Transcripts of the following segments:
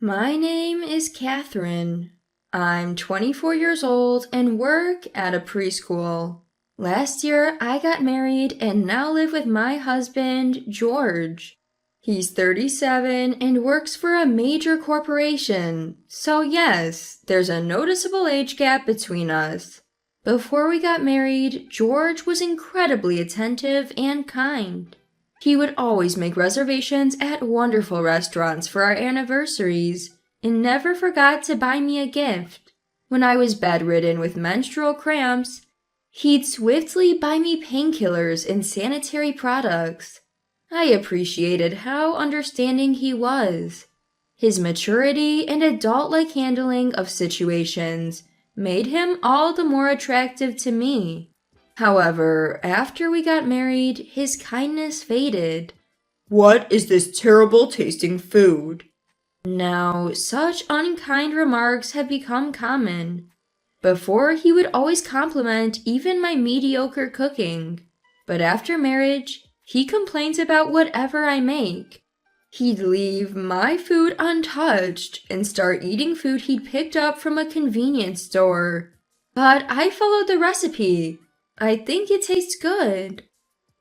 My name is Catherine. I'm 24 years old and work at a preschool. Last year, I got married and now live with my husband, George. He's 37 and works for a major corporation. So yes, there's a noticeable age gap between us. Before we got married, George was incredibly attentive and kind. He would always make reservations at wonderful restaurants for our anniversaries and never forgot to buy me a gift. When I was bedridden with menstrual cramps, he'd swiftly buy me painkillers and sanitary products. I appreciated how understanding he was. His maturity and adult-like handling of situations made him all the more attractive to me. However, after we got married, his kindness faded. What is this terrible tasting food? Now, such unkind remarks have become common. Before, he would always compliment even my mediocre cooking. But after marriage, he complains about whatever I make. He'd leave my food untouched and start eating food he'd picked up from a convenience store. But I followed the recipe. I think it tastes good.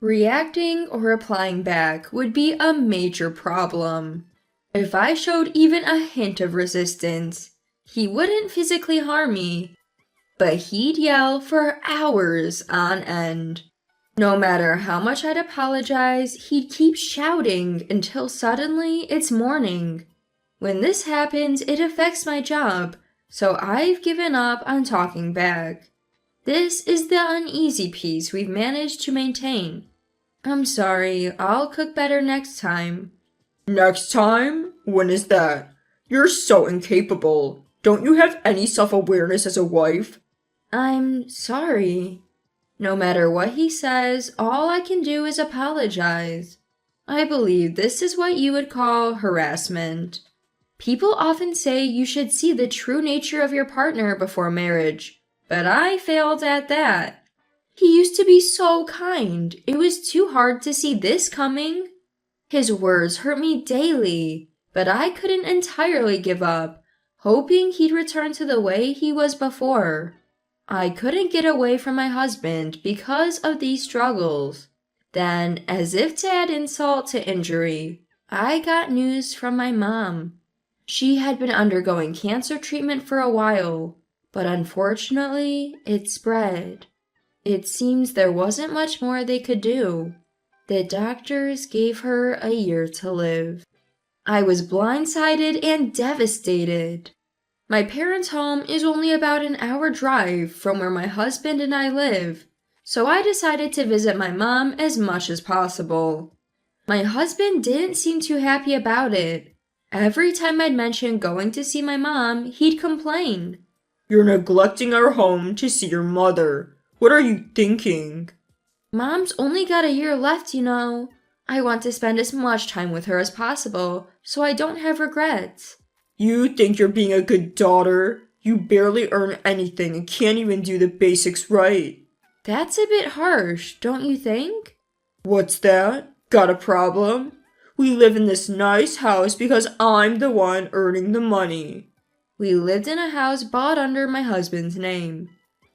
Reacting or replying back would be a major problem. If I showed even a hint of resistance, he wouldn't physically harm me, but he'd yell for hours on end. No matter how much I'd apologize, he'd keep shouting until suddenly it's morning. When this happens, it affects my job, so I've given up on talking back. This is the uneasy piece we've managed to maintain. I'm sorry, I'll cook better next time. Next time? When is that? You're so incapable. Don't you have any self-awareness as a wife? I'm sorry. No matter what he says, all I can do is apologize. I believe this is what you would call harassment. People often say you should see the true nature of your partner before marriage. But I failed at that. He used to be so kind. It was too hard to see this coming. His words hurt me daily, but I couldn't entirely give up, hoping he'd return to the way he was before. I couldn't get away from my husband because of these struggles. Then, as if to add insult to injury, I got news from my mom. She had been undergoing cancer treatment for a while. But unfortunately, it spread. It seems there wasn't much more they could do. The doctors gave her a year to live. I was blindsided and devastated. My parents' home is only about an hour drive from where my husband and I live, so I decided to visit my mom as much as possible. My husband didn't seem too happy about it. Every time I'd mention going to see my mom, he'd complain. You're neglecting our home to see your mother. What are you thinking? Mom's only got a year left, you know. I want to spend as much time with her as possible, so I don't have regrets. You think you're being a good daughter? You barely earn anything and can't even do the basics right. That's a bit harsh, don't you think? What's that? Got a problem? We live in this nice house because I'm the one earning the money. We lived in a house bought under my husband's name.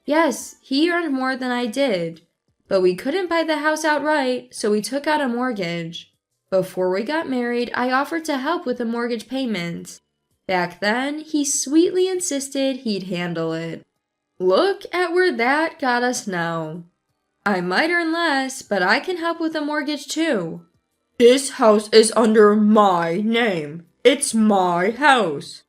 Yes, he earned more than I did, but we couldn't buy the house outright, so we took out a mortgage. Before we got married, I offered to help with the mortgage payments. Back then, he sweetly insisted he'd handle it. Look at where that got us now. I might earn less, but I can help with the mortgage too. This house is under my name. It's my house.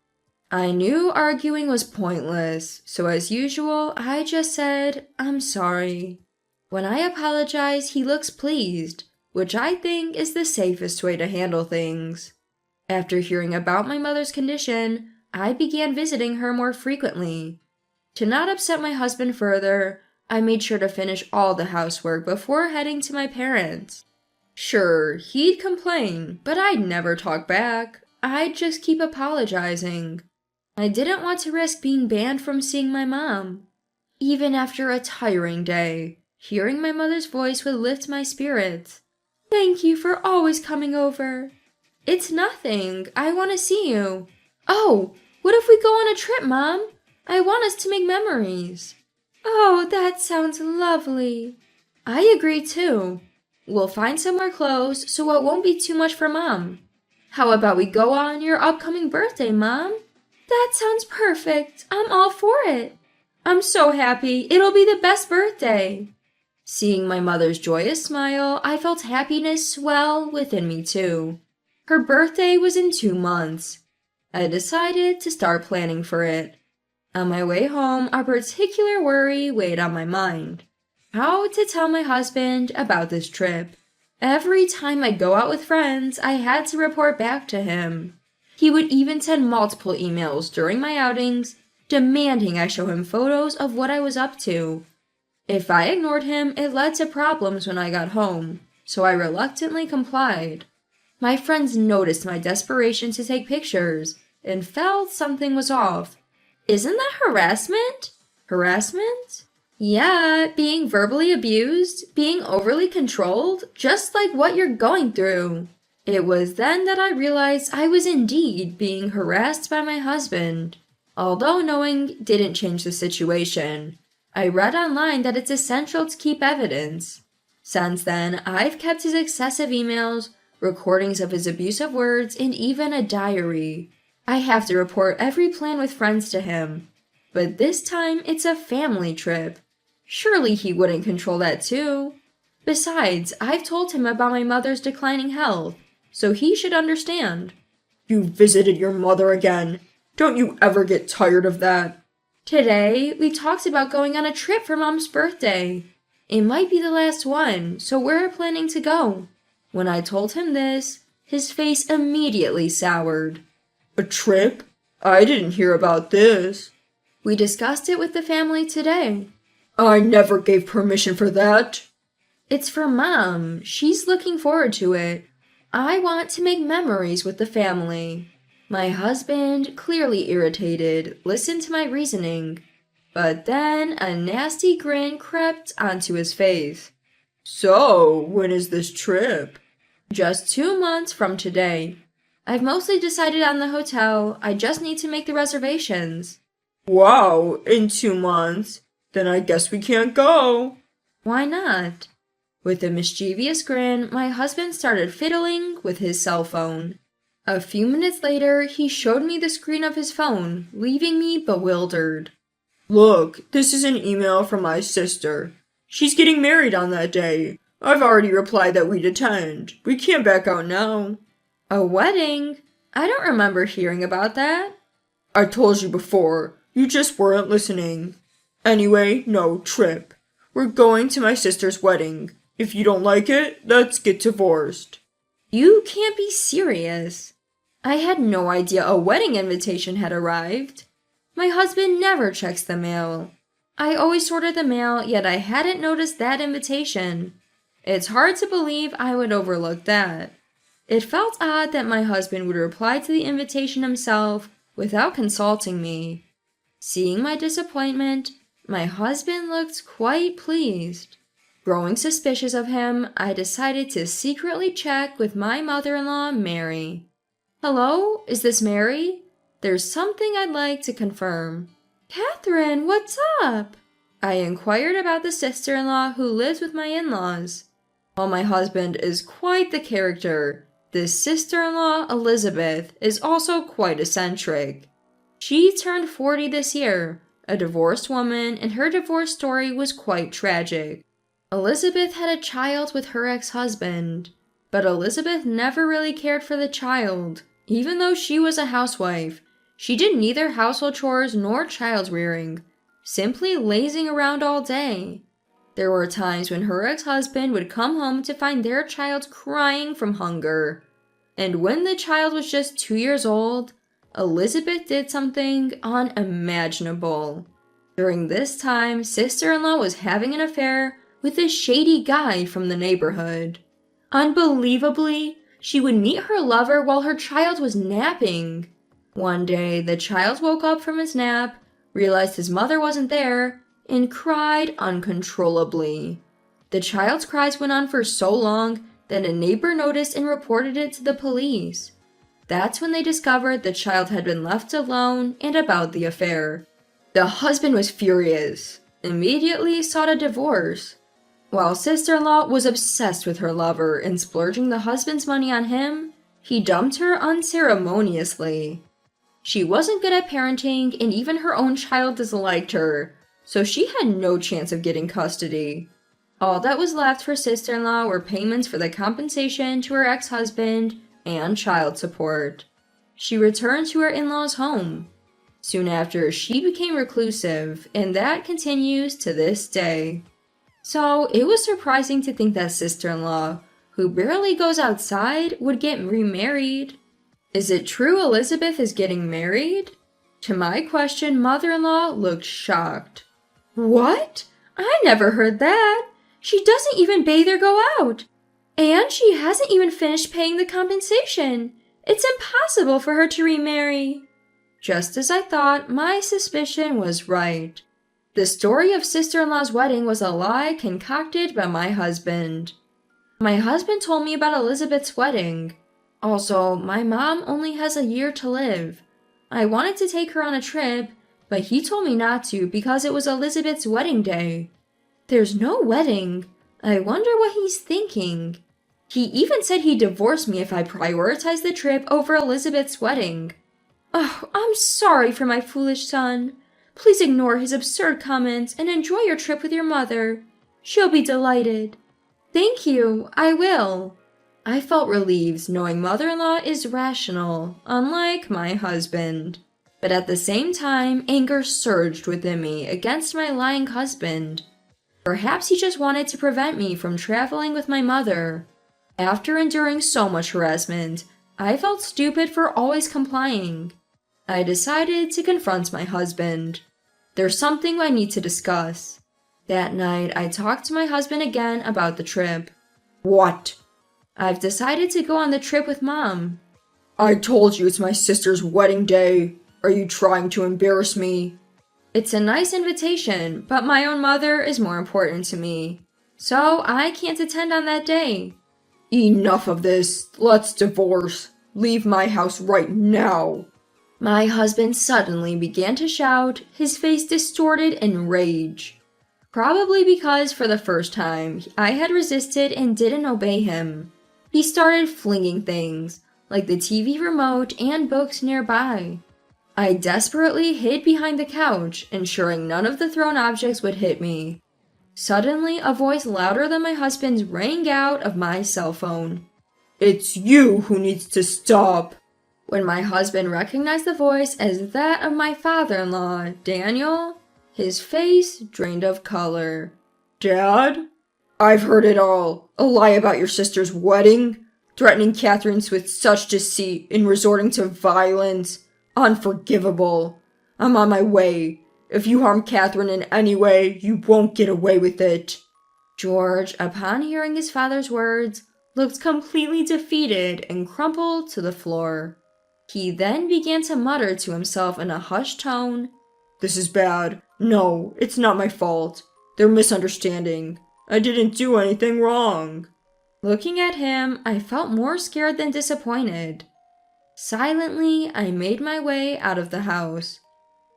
I knew arguing was pointless, so as usual, I just said, I'm sorry. When I apologize, he looks pleased, which I think is the safest way to handle things. After hearing about my mother's condition, I began visiting her more frequently. To not upset my husband further, I made sure to finish all the housework before heading to my parents. Sure, he'd complain, but I'd never talk back. I'd just keep apologizing. I didn't want to risk being banned from seeing my mom. Even after a tiring day, hearing my mother's voice would lift my spirits. Thank you for always coming over. It's nothing. I want to see you. Oh, what if we go on a trip, Mom? I want us to make memories. Oh, that sounds lovely. I agree too. We'll find somewhere close so it won't be too much for Mom. How about we go on your upcoming birthday, Mom? That sounds perfect. I'm all for it. I'm so happy. It'll be the best birthday. Seeing my mother's joyous smile, I felt happiness swell within me too. Her birthday was in 2 months. I decided to start planning for it. On my way home, a particular worry weighed on my mind. How to tell my husband about this trip. Every time I'd go out with friends, I had to report back to him. He would even send multiple emails during my outings, demanding I show him photos of what I was up to. If I ignored him, it led to problems when I got home, so I reluctantly complied. My friends noticed my desperation to take pictures and felt something was off. Isn't that harassment? Harassment? Yeah, being verbally abused, being overly controlled, just like what you're going through. It was then that I realized I was indeed being harassed by my husband. Although knowing didn't change the situation, I read online that it's essential to keep evidence. Since then, I've kept his excessive emails, recordings of his abusive words, and even a diary. I have to report every plan with friends to him. But this time, it's a family trip. Surely he wouldn't control that too. Besides, I've told him about my mother's declining health, so he should understand. You visited your mother again. Don't you ever get tired of that? Today, we talked about going on a trip for Mom's birthday. It might be the last one, so we're planning to go. When I told him this, his face immediately soured. A trip? I didn't hear about this. We discussed it with the family today. I never gave permission for that. It's for Mom. She's looking forward to it. I want to make memories with the family. My husband, clearly irritated, listened to my reasoning. But then a nasty grin crept onto his face. So, when is this trip? Just 2 months from today. I've mostly decided on the hotel. I just need to make the reservations. Wow, in 2 months? Then I guess we can't go. Why not? With a mischievous grin, my husband started fiddling with his cell phone. A few minutes later, he showed me the screen of his phone, leaving me bewildered. Look, this is an email from my sister. She's getting married on that day. I've already replied that we'd attend. We can't back out now. A wedding? I don't remember hearing about that. I told you before. You just weren't listening. Anyway, no trip. We're going to my sister's wedding. If you don't like it, let's get divorced. You can't be serious. I had no idea a wedding invitation had arrived. My husband never checks the mail. I always sorted the mail, yet I hadn't noticed that invitation. It's hard to believe I would overlook that. It felt odd that my husband would reply to the invitation himself without consulting me. Seeing my disappointment, my husband looked quite pleased. Growing suspicious of him, I decided to secretly check with my mother-in-law, Mary. Hello, is this Mary? There's something I'd like to confirm. Catherine, what's up? I inquired about the sister-in-law who lives with my in-laws. While my husband is quite the character, this sister-in-law, Elizabeth, is also quite eccentric. She turned 40 this year, a divorced woman, and her divorce story was quite tragic. Elizabeth had a child with her ex-husband, but Elizabeth never really cared for the child. Even though she was a housewife, she did neither household chores nor child rearing, simply lazing around all day. There were times when her ex-husband would come home to find their child crying from hunger. And when the child was just 2 years old, Elizabeth did something unimaginable. During this time, sister-in-law was having an affair with a shady guy from the neighborhood. Unbelievably, she would meet her lover while her child was napping. One day, the child woke up from his nap, realized his mother wasn't there, and cried uncontrollably. The child's cries went on for so long that a neighbor noticed and reported it to the police. That's when they discovered the child had been left alone and about the affair. The husband was furious, immediately sought a divorce, while sister-in-law was obsessed with her lover and splurging the husband's money on him. He dumped her unceremoniously. She wasn't good at parenting, and even her own child disliked her, so she had no chance of getting custody. All that was left for sister-in-law were payments for the compensation to her ex-husband and child support. She returned to her in-laws' home. Soon after, she became reclusive, and that continues to this day. So, it was surprising to think that sister-in-law, who barely goes outside, would get remarried. Is it true Elizabeth is getting married? To my question, mother-in-law looked shocked. What? I never heard that. She doesn't even bathe or go out. And she hasn't even finished paying the compensation. It's impossible for her to remarry. Just as I thought, my suspicion was right. The story of sister-in-law's wedding was a lie concocted by my husband. My husband told me about Elizabeth's wedding. Also, my mom only has a year to live. I wanted to take her on a trip, but he told me not to because it was Elizabeth's wedding day. There's no wedding. I wonder what he's thinking. He even said he'd divorce me if I prioritized the trip over Elizabeth's wedding. Oh, I'm sorry for my foolish son. Please ignore his absurd comments and enjoy your trip with your mother. She'll be delighted. Thank you, I will. I felt relieved knowing mother-in-law is rational, unlike my husband. But at the same time, anger surged within me against my lying husband. Perhaps he just wanted to prevent me from traveling with my mother. After enduring so much harassment, I felt stupid for always complying. I decided to confront my husband. There's something I need to discuss. That night, I talked to my husband again about the trip. What? I've decided to go on the trip with Mom. I told you it's my sister's wedding day. Are you trying to embarrass me? It's a nice invitation, but my own mother is more important to me. So I can't attend on that day. Enough of this. Let's divorce. Leave my house right now. My husband suddenly began to shout, his face distorted in rage. Probably because for the first time, I had resisted and didn't obey him. He started flinging things, like the TV remote and books nearby. I desperately hid behind the couch, ensuring none of the thrown objects would hit me. Suddenly, a voice louder than my husband's rang out of my cell phone. It's you who needs to stop. When my husband recognized the voice as that of my father-in-law, Daniel, his face drained of color. Dad? I've heard it all. A lie about your sister's wedding, threatening Catherine with such deceit and resorting to violence. Unforgivable. I'm on my way. If you harm Catherine in any way, you won't get away with it. George, upon hearing his father's words, looked completely defeated and crumpled to the floor. He then began to mutter to himself in a hushed tone, This is bad. No, it's not my fault. They're misunderstanding. I didn't do anything wrong. Looking at him, I felt more scared than disappointed. Silently, I made my way out of the house.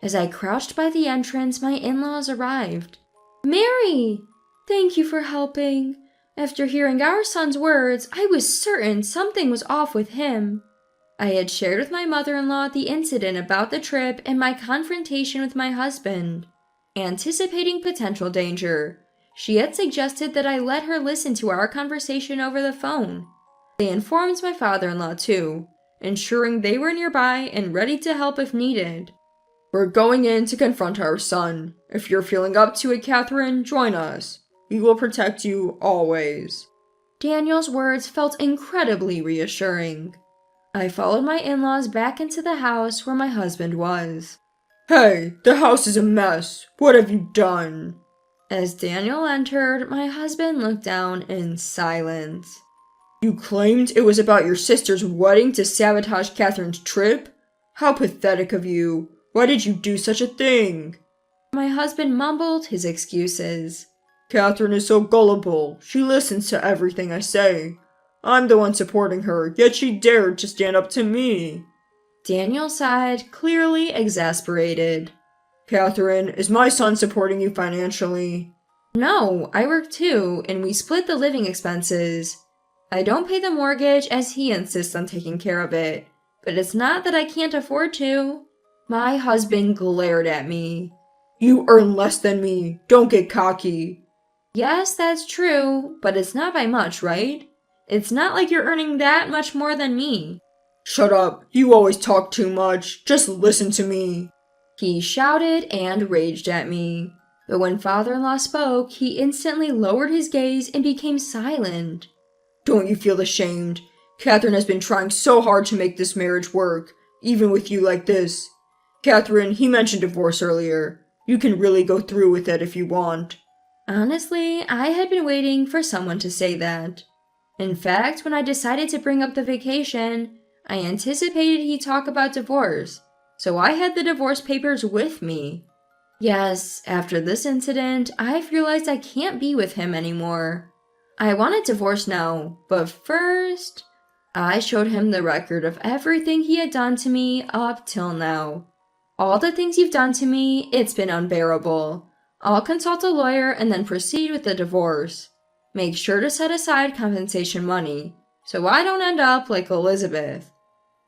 As I crouched by the entrance, my in-laws arrived. Mary! Thank you for helping. After hearing our son's words, I was certain something was off with him. I had shared with my mother-in-law the incident about the trip and my confrontation with my husband. Anticipating potential danger, she had suggested that I let her listen to our conversation over the phone. They informed my father-in-law too, ensuring they were nearby and ready to help if needed. We're going in to confront our son. If you're feeling up to it, Catherine, join us. We will protect you always. Daniel's words felt incredibly reassuring. I followed my in-laws back into the house where my husband was. Hey, the house is a mess. What have you done? As Daniel entered, my husband looked down in silence. You claimed it was about your sister's wedding to sabotage Catherine's trip? How pathetic of you. Why did you do such a thing? My husband mumbled his excuses. Catherine is so gullible. She listens to everything I say. I'm the one supporting her, yet she dared to stand up to me. Daniel sighed, clearly exasperated. Catherine, is my son supporting you financially? No, I work too, and we split the living expenses. I don't pay the mortgage as he insists on taking care of it, but it's not that I can't afford to. My husband glared at me. You earn less than me. Don't get cocky. Yes, that's true, but it's not by much, right? It's not like you're earning that much more than me. Shut up. You always talk too much. Just listen to me. He shouted and raged at me. But when father-in-law spoke, he instantly lowered his gaze and became silent. Don't you feel ashamed? Catherine has been trying so hard to make this marriage work, even with you like this. Catherine, he mentioned divorce earlier. You can really go through with it if you want. Honestly, I had been waiting for someone to say that. In fact, when I decided to bring up the vacation, I anticipated he'd talk about divorce, so I had the divorce papers with me. Yes, after this incident, I've realized I can't be with him anymore. I want a divorce now, but first, I showed him the record of everything he had done to me up till now. All the things you've done to me, it's been unbearable. I'll consult a lawyer and then proceed with the divorce. Make sure to set aside compensation money, so I don't end up like Elizabeth.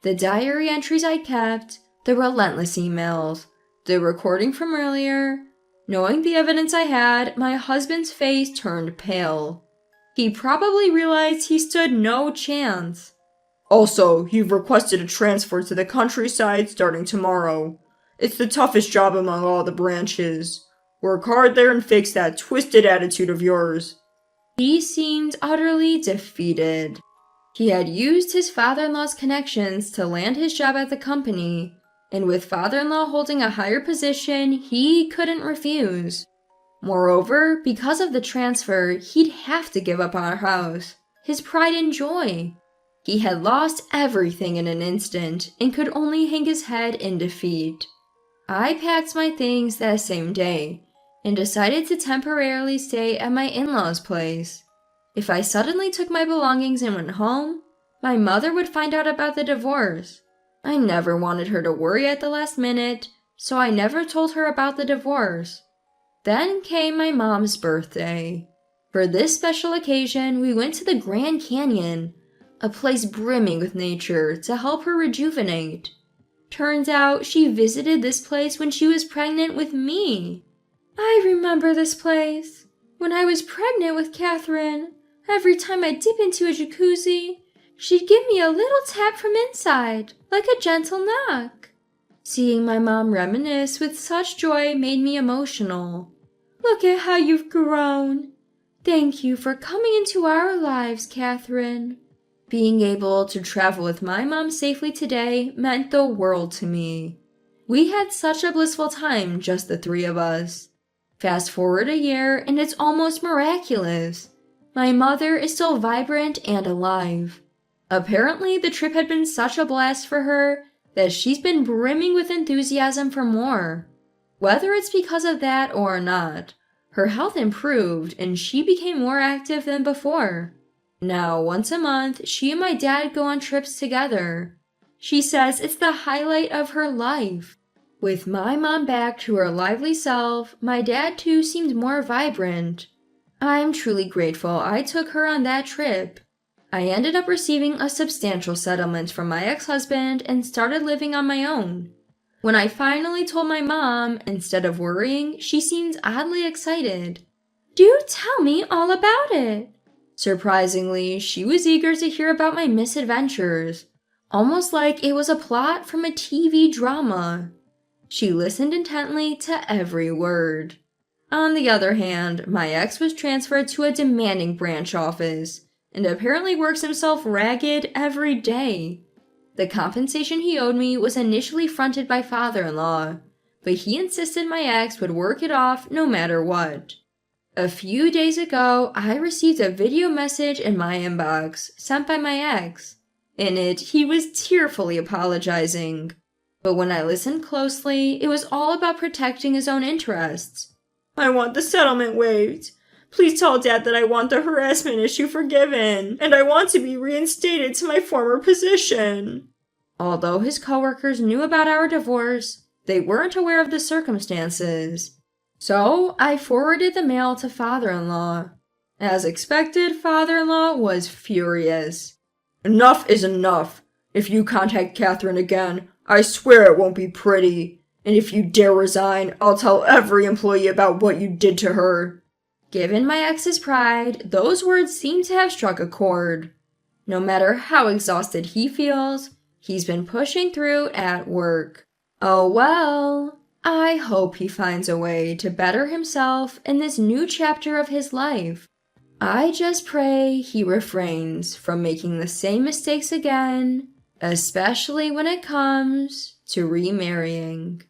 The diary entries I kept, the relentless emails, the recording from earlier. Knowing the evidence I had, my husband's face turned pale. He probably realized he stood no chance. Also, you've requested a transfer to the countryside starting tomorrow. It's the toughest job among all the branches. Work hard there and fix that twisted attitude of yours. He seemed utterly defeated. He had used his father-in-law's connections to land his job at the company, and with father-in-law holding a higher position, he couldn't refuse. Moreover, because of the transfer, he'd have to give up our house, his pride and joy. He had lost everything in an instant and could only hang his head in defeat. I packed my things that same day and decided to temporarily stay at my in-laws' place. If I suddenly took my belongings and went home, my mother would find out about the divorce. I never wanted her to worry at the last minute, so I never told her about the divorce. Then came my mom's birthday. For this special occasion, we went to the Grand Canyon, a place brimming with nature, to help her rejuvenate. Turns out she visited this place when she was pregnant with me. I remember this place. When I was pregnant with Catherine, every time I dip into a jacuzzi, she'd give me a little tap from inside, like a gentle knock. Seeing my mom reminisce with such joy made me emotional. Look at how you've grown. Thank you for coming into our lives, Catherine. Being able to travel with my mom safely today meant the world to me. We had such a blissful time, just the three of us. Fast forward a year, and it's almost miraculous. My mother is still vibrant and alive. Apparently, the trip had been such a blast for her that she's been brimming with enthusiasm for more. Whether it's because of that or not, her health improved and she became more active than before. Now, once a month, she and my dad go on trips together. She says it's the highlight of her life. With my mom back to her lively self, my dad too seemed more vibrant. I'm truly grateful I took her on that trip. I ended up receiving a substantial settlement from my ex-husband and started living on my own. When I finally told my mom, instead of worrying, she seemed oddly excited. Do tell me all about it. Surprisingly, she was eager to hear about my misadventures, almost like it was a plot from a TV drama. She listened intently to every word. On the other hand, my ex was transferred to a demanding branch office, and apparently works himself ragged every day. The compensation he owed me was initially fronted by father-in-law, but he insisted my ex would work it off no matter what. A few days ago, I received a video message in my inbox sent by my ex. In it, he was tearfully apologizing. But when I listened closely, it was all about protecting his own interests. I want the settlement waived. Please tell Dad that I want the harassment issue forgiven, and I want to be reinstated to my former position. Although his coworkers knew about our divorce, they weren't aware of the circumstances. So I forwarded the mail to father-in-law. As expected, father-in-law was furious. Enough is enough. If you contact Catherine again, I swear it won't be pretty. And if you dare resign, I'll tell every employee about what you did to her. Given my ex's pride, those words seem to have struck a chord. No matter how exhausted he feels, he's been pushing through at work. Oh well, I hope he finds a way to better himself in this new chapter of his life. I just pray he refrains from making the same mistakes again, especially when it comes to remarrying.